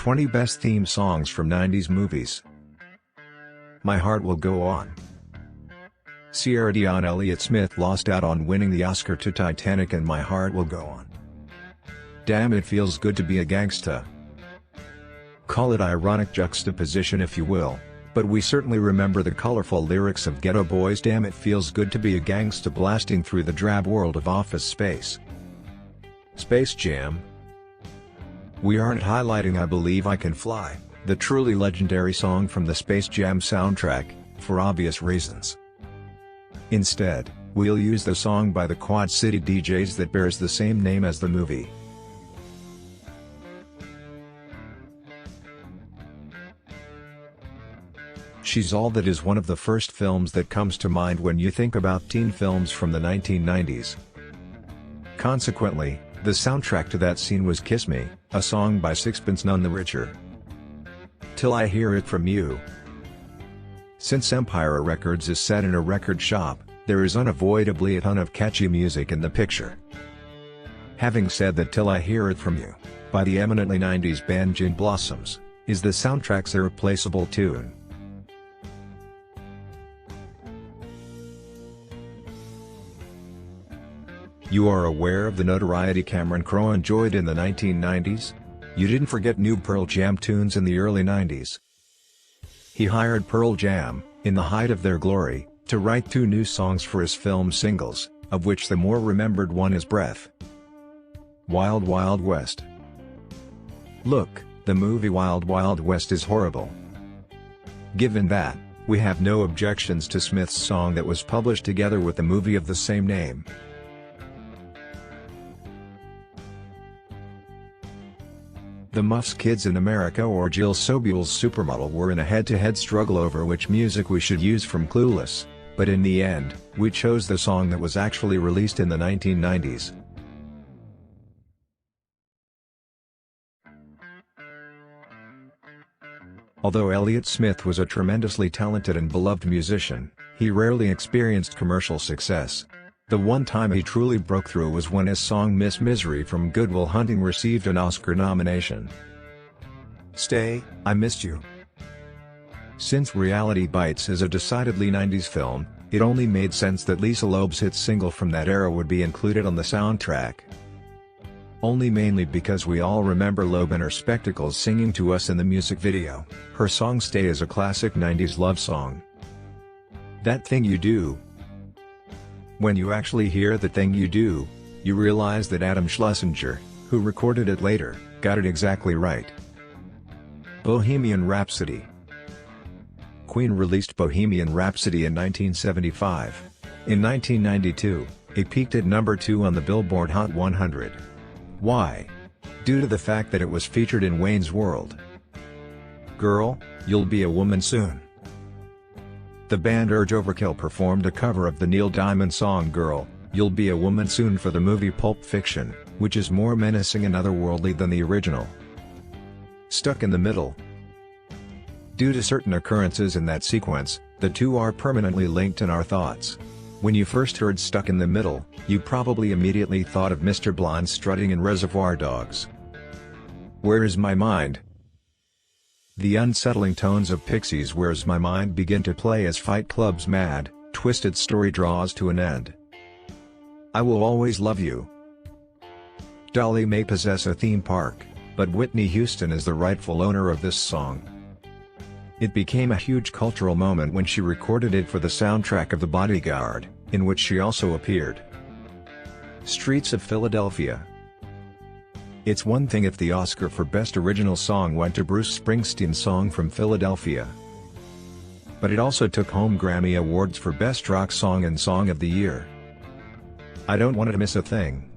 20 Best Theme Songs from 90s Movies. My Heart Will Go On. Sierra Dion Elliott Smith lost out on winning the Oscar to Titanic and My Heart Will Go On. Damn, It Feels Good to Be a Gangsta. Call it ironic juxtaposition if you will, but we certainly remember the colorful lyrics of Ghetto Boys' Damn It Feels Good to Be a Gangsta blasting through the drab world of Office Space. Space Jam. We aren't highlighting I Believe I Can Fly, the truly legendary song from the Space Jam soundtrack, for obvious reasons. Instead, we'll use the song by the Quad City DJs that bears the same name as the movie. She's All That is one of the first films that comes to mind when you think about teen films from the 1990s. Consequently, the soundtrack to that scene was Kiss Me, a song by Sixpence None the Richer. Till I Hear It From You. Since Empire Records is set in a record shop, there is unavoidably a ton of catchy music in the picture. Having said that, Till I Hear It From You, by the eminently 90s band Gin Blossoms, is the soundtrack's irreplaceable tune. You are aware of the notoriety Cameron Crowe enjoyed in the 1990s? You didn't forget new Pearl Jam tunes in the early 90s. He hired Pearl Jam, in the height of their glory, to write 2 new songs for his film singles, of which the more remembered one is Breath. Wild Wild West. Look, the movie Wild Wild West is horrible. Given that, we have no objections to Smith's song that was published together with the movie of the same name. The Muffs Kids in America or Jill Sobule's Supermodel were in a head-to-head struggle over which music we should use from Clueless, but in the end, we chose the song that was actually released in the 1990s. Although Elliott Smith was a tremendously talented and beloved musician, he rarely experienced commercial success. The one time he truly broke through was when his song Miss Misery from Good Will Hunting received an Oscar nomination. Stay, I Missed You. Since Reality Bites is a decidedly 90s film, it only made sense that Lisa Loeb's hit single from that era would be included on the soundtrack. Only mainly because we all remember Loeb in her spectacles singing to us in the music video. Her song Stay is a classic 90s love song. That Thing You Do. When you actually hear That Thing You Do, you realize that Adam Schlesinger, who recorded it later, got it exactly right. Bohemian Rhapsody. Queen released Bohemian Rhapsody in 1975. In 1992, it peaked at number 2 on the Billboard Hot 100. Why? Due to the fact that it was featured in Wayne's World. Girl, You'll Be a Woman Soon. The band Urge Overkill performed a cover of the Neil Diamond song Girl, You'll Be a Woman Soon for the movie Pulp Fiction, which is more menacing and otherworldly than the original. Stuck in the Middle. Due to certain occurrences in that sequence, the two are permanently linked in our thoughts. When you first heard Stuck in the Middle, you probably immediately thought of Mr. Blonde strutting in Reservoir Dogs. Where Is My Mind? The unsettling tones of Pixies' Where's My Mind begin to play as Fight Club's mad, twisted story draws to an end. I Will Always Love You. Dolly may possess a theme park, but Whitney Houston is the rightful owner of this song. It became a huge cultural moment when she recorded it for the soundtrack of The Bodyguard, in which she also appeared. Streets of Philadelphia. It's one thing if the Oscar for Best Original Song went to Bruce Springsteen's song from Philadelphia. But it also took home Grammy Awards for Best Rock Song and Song of the Year. I Don't Want to Miss a Thing.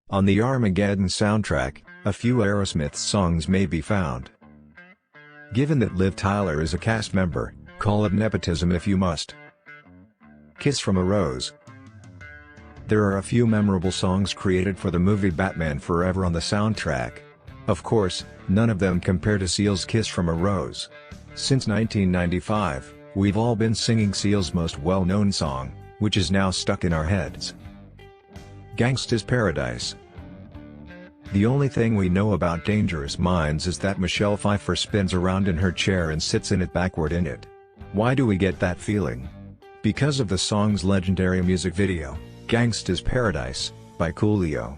On the Armageddon soundtrack, a few Aerosmith songs may be found. Given that Liv Tyler is a cast member, call it nepotism if you must. Kiss from a Rose. There are a few memorable songs created for the movie Batman Forever on the soundtrack. Of course, none of them compare to Seal's Kiss from a Rose. Since 1995, we've all been singing Seal's most well-known song, which is now stuck in our heads. Gangsta's Paradise. The only thing we know about Dangerous Minds is that Michelle Pfeiffer spins around in her chair and sits in it backward in it. Why do we get that feeling? Because of the song's legendary music video, Gangsta's Paradise, by Coolio.